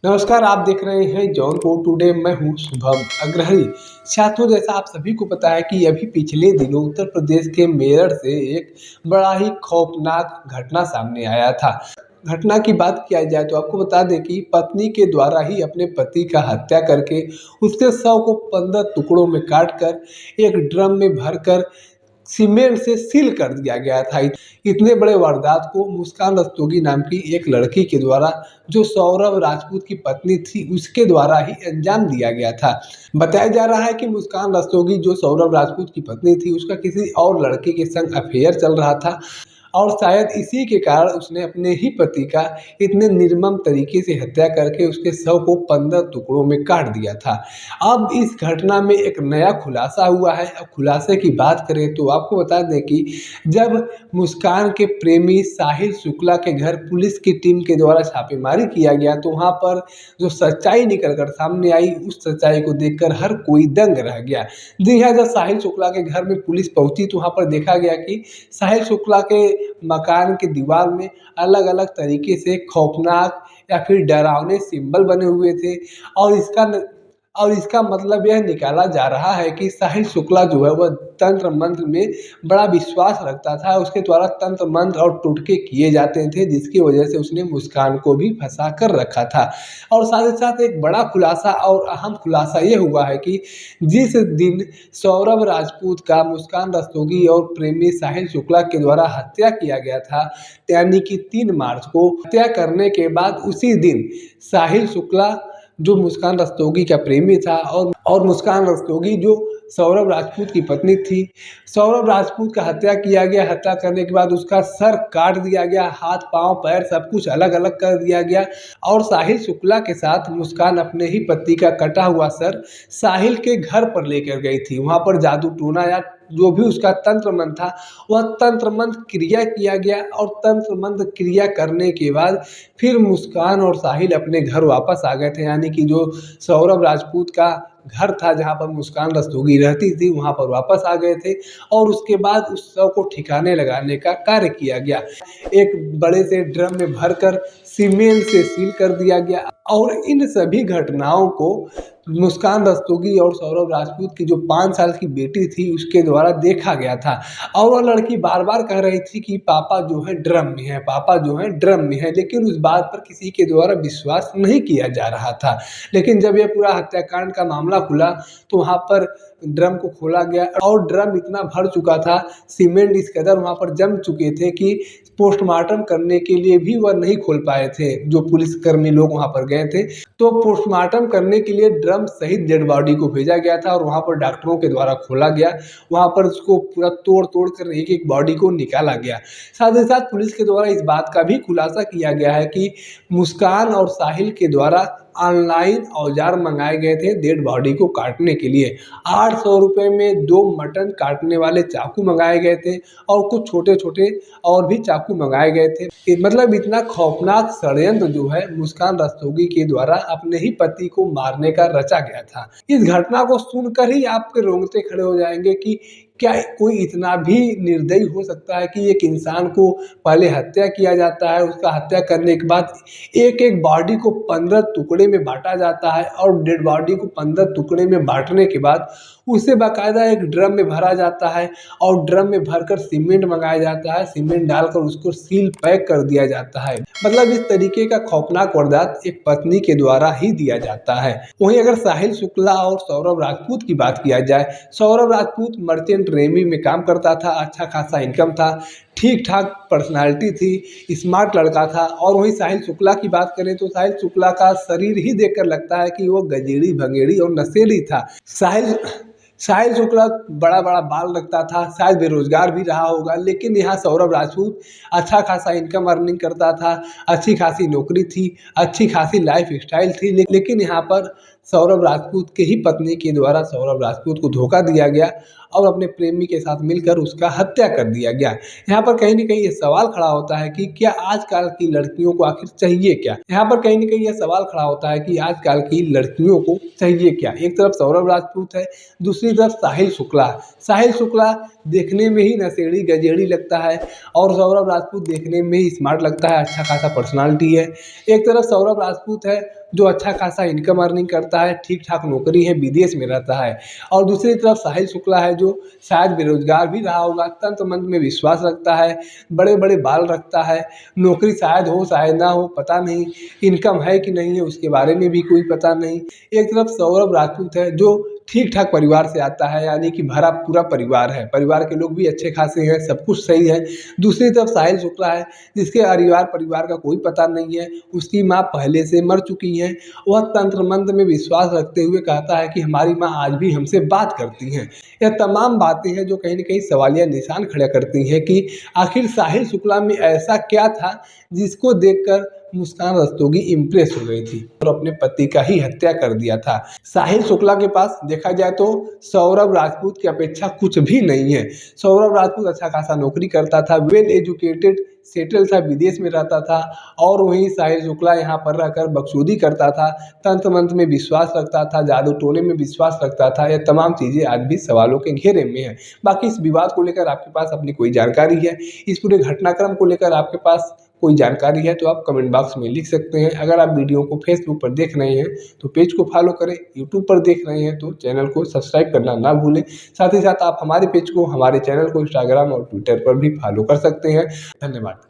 नमस्कार, आप देख रहे हैं जौनपुर टुडे। मैं हूं शुभम अग्रहरी। साथियों, जैसा आप सभी को पता है कि अभी पिछले दिनों उत्तर प्रदेश के मेरठ से एक बड़ा ही खौफनाक घटना सामने आया था। घटना की बात किया जाए तो आपको बता दें कि पत्नी के द्वारा ही अपने पति का हत्या करके उसके शव को 15 टुकड़ों में काट कर एक ड्रम में भरकर सीमेंट से सील कर दिया गया था। इतने बड़े वारदात को मुस्कान रस्तोगी नाम की एक लड़की के द्वारा, जो सौरभ राजपूत की पत्नी थी, उसके द्वारा ही अंजाम दिया गया था। बताया जा रहा है कि मुस्कान रस्तोगी, जो सौरभ राजपूत की पत्नी थी, उसका किसी और लड़के के संग अफेयर चल रहा था और शायद इसी के कारण उसने अपने ही पति का इतने निर्मम तरीके से हत्या करके उसके शव को 15 टुकड़ों में काट दिया था। अब इस घटना में एक नया खुलासा हुआ है। अब खुलासे की बात करें तो आपको बता दें कि जब मुस्कान के प्रेमी साहिल शुक्ला के घर पुलिस की टीम के द्वारा छापेमारी किया गया, तो वहाँ पर जो सच्चाई निकल कर सामने आई, उस सच्चाई को देखकर हर कोई दंग रह गया। जी हाँ, जब साहिल शुक्ला के घर में पुलिस पहुंची तो वहाँ पर देखा गया कि साहिल शुक्ला के मकान के दीवार में अलग अलग तरीके से खौफनाक या फिर डरावने सिंबल बने हुए थे और इसका मतलब यह निकाला जा रहा है कि साहिल शुक्ला जो है वह तंत्र मंत्र में बड़ा विश्वास रखता था। उसके द्वारा तंत्र मंत्र और टोटके किए जाते थे, जिसकी वजह से उसने मुस्कान को भी फंसा कर रखा था। और साथ ही साथ एक बड़ा खुलासा और अहम खुलासा ये हुआ है कि जिस दिन सौरभ राजपूत का मुस्कान रस्तोगी और प्रेमी साहिल शुक्ला के द्वारा हत्या किया गया था, यानी कि 3 मार्च को, हत्या करने के बाद उसी दिन साहिल शुक्ला, जो मुस्कान रस्तोगी का प्रेमी था, और मुस्कान रस्तोगी जो सौरभ राजपूत की पत्नी थी, सौरभ राजपूत का हत्या किया गया। हत्या करने के बाद उसका सर काट दिया गया, हाथ पांव पैर सब कुछ अलग अलग कर दिया गया और साहिल शुक्ला के साथ मुस्कान अपने ही पति का कटा हुआ सर साहिल के घर पर लेकर गई थी। वहाँ पर जादू टोना या जो भी उसका तंत्र मंत्र था, वह तंत्र मंत्र क्रिया किया गया और तंत्र मंत्र क्रिया करने के बाद फिर मुस्कान और साहिल अपने घर वापस आ गए थे। यानी कि जो सौरभ राजपूत का घर था जहाँ पर मुस्कान रस्तोगी रहती थी, वहाँ पर वापस आ गए थे और उसके बाद उस शव को ठिकाने लगाने का कार्य किया गया। एक बड़े से ड्रम में भरकर सीमेंट से सील कर दिया गया और इन सभी घटनाओं को मुस्कान रस्तोगी और सौरभ राजपूत की जो 5 साल की बेटी थी, उसके द्वारा देखा गया था। और वह लड़की बार बार कह रही थी कि पापा जो है ड्रम में है, पापा जो है ड्रम में है, लेकिन उस बात पर किसी के द्वारा विश्वास नहीं किया जा रहा था। लेकिन जब यह पूरा हत्याकांड का मामला खुला तो वहाँ पर ड्रम को खोला गया और ड्रम इतना भर चुका था, सीमेंट इस कदर वहाँ पर जम चुके थे कि पोस्टमार्टम करने के लिए भी वह नहीं खोल पाए थे। जो पुलिसकर्मी लोग वहाँ पर गए थे, तो पोस्टमार्टम करने के लिए ड्रम सहित डेड बॉडी को भेजा गया था और वहाँ पर डॉक्टरों के द्वारा खोला गया। वहाँ पर उसको पूरा तोड़ तोड़ कर एक एक बॉडी को निकाला गया। साथ ही साथ पुलिस के द्वारा इस बात का भी खुलासा किया गया है कि मुस्कान और साहिल के द्वारा ऑनलाइन औजार मंगाए गए थे डेड बॉडी को काटने के लिए। 800 रुपये में 2 मटन काटने वाले चाकू मंगाए गए थे और कुछ छोटे छोटे और भी चाकू मंगाए गए थे। मतलब इतना खौफनाक षड्यंत्र जो है मुस्कान रस्तोगी के द्वारा अपने ही पति को मारने का रचा गया था। इस घटना को सुनकर ही आपके रोंगटे खड़े हो जाएंगे कि क्या कोई इतना भी निर्दयी हो सकता है कि एक इंसान को पहले हत्या किया जाता है, उसका हत्या करने के बाद एक एक बॉडी को 15 टुकड़े में बांटा जाता है और डेड बॉडी को 15 टुकड़े में बांटने के बाद उसे बाकायदा एक ड्रम में भरा जाता है और ड्रम में भरकर सीमेंट मंगाया जाता है, सीमेंट डालकर उसको सील पैक कर दिया जाता है। मतलब इस तरीके का खौफनाक वारदात एक पत्नी के द्वारा ही दिया जाता है। वहीं अगर साहिल शुक्ला और सौरभ राजपूत की बात किया जाए, सौरभ राजपूत मर्चेंट नेवी में काम करता था, अच्छा खासा इनकम था, ठीक ठाक पर्सनालिटी थी, स्मार्ट लड़का था। और वहीं साहिल शुक्ला की बात करें तो साहिल शुक्ला का शरीर ही देखकर लगता है कि वो गजेड़ी भंगेड़ी और नशेड़ी था। साहिल शुक्ला बड़ा बड़ा बाल रखता था, शायद बेरोजगार भी रहा होगा, लेकिन यहाँ सौरभ राजपूत अच्छा खासा इनकम अर्निंग करता था, अच्छी खासी नौकरी थी, अच्छी खासी लाइफ स्टाइल थी। लेकिन यहाँ पर सौरभ राजपूत के ही पत्नी के द्वारा सौरभ राजपूत को धोखा दिया गया और अपने प्रेमी के साथ मिलकर उसका हत्या कर दिया गया। यहाँ पर कहीं ना कहीं ये सवाल खड़ा होता है कि क्या आजकल की लड़कियों को आखिर चाहिए क्या। यहाँ पर कहीं ना कहीं ये सवाल खड़ा होता है कि आजकल की लड़कियों को चाहिए क्या। एक तरफ सौरभ राजपूत है, दूसरी तरफ साहिल शुक्ला। साहिल शुक्ला देखने में ही नशेड़ी गजेड़ी लगता है और सौरभ राजपूत देखने में ही स्मार्ट लगता है, अच्छा खासा पर्सनालिटी है। एक तरफ सौरभ राजपूत है, जो अच्छा खासा इनकम अर्निंग करता है, ठीक ठाक नौकरी है, विदेश में रहता है। और दूसरी तरफ साहिल शुक्ला है जो शायद बेरोजगार भी रहा होगा, तंत्र मंत्र में विश्वास रखता है, बड़े बड़े बाल रखता है, नौकरी शायद हो शायद ना हो पता नहीं, इनकम है कि नहीं है उसके बारे में भी कोई पता नहीं। एक तरफ सौरभ राजपूत है जो ठीक ठाक परिवार से आता है, यानी कि भरा पूरा परिवार है, परिवार के लोग भी अच्छे खासे हैं, सब कुछ सही है। दूसरी तरफ साहिल शुक्ला है जिसके परिवार का कोई पता नहीं है, उसकी माँ पहले से मर चुकी हैं। वह तंत्र मंत्र में विश्वास रखते हुए कहता है कि हमारी माँ आज भी हमसे बात करती हैं। यह तमाम बातें हैं जो कहीं न कहीं सवालिया निशान खड़ा करती हैं कि आखिर साहिल शुक्ला में ऐसा क्या था जिसको देखकर मुस्कान रस्तोगी इम्प्रेस हो गई थी और अपने पति का ही हत्या कर दिया था। साहिल शुक्ला के पास देखा जाए तो सौरभ राजपूत की अपेक्षा कुछ भी नहीं है। सौरभ राजपूत अच्छा खासा नौकरी करता था, वेल एजुकेटेड, सेटल था, विदेश में रहता था, और वहीं साहिल शुक्ला यहाँ पर रहकर बकचोदी करता था, तंत्र मंत्र में विश्वास रखता था, जादू टोने में विश्वास रखता था। यह तमाम चीज़ें आज भी सवालों के घेरे में है। बाकी इस विवाद को लेकर आपके पास अपनी कोई जानकारी है, इस पूरे घटनाक्रम को लेकर आपके पास कोई जानकारी है तो आप कमेंट बॉक्स में लिख सकते हैं। अगर आप वीडियो को फेसबुक पर देख रहे हैं तो पेज को फॉलो करें, यूट्यूब पर देख रहे हैं तो चैनल को सब्सक्राइब करना ना भूलें। साथ ही साथ आप हमारे पेज को, हमारे चैनल को इंस्टाग्राम और ट्विटर पर भी फॉलो कर सकते हैं। धन्यवाद।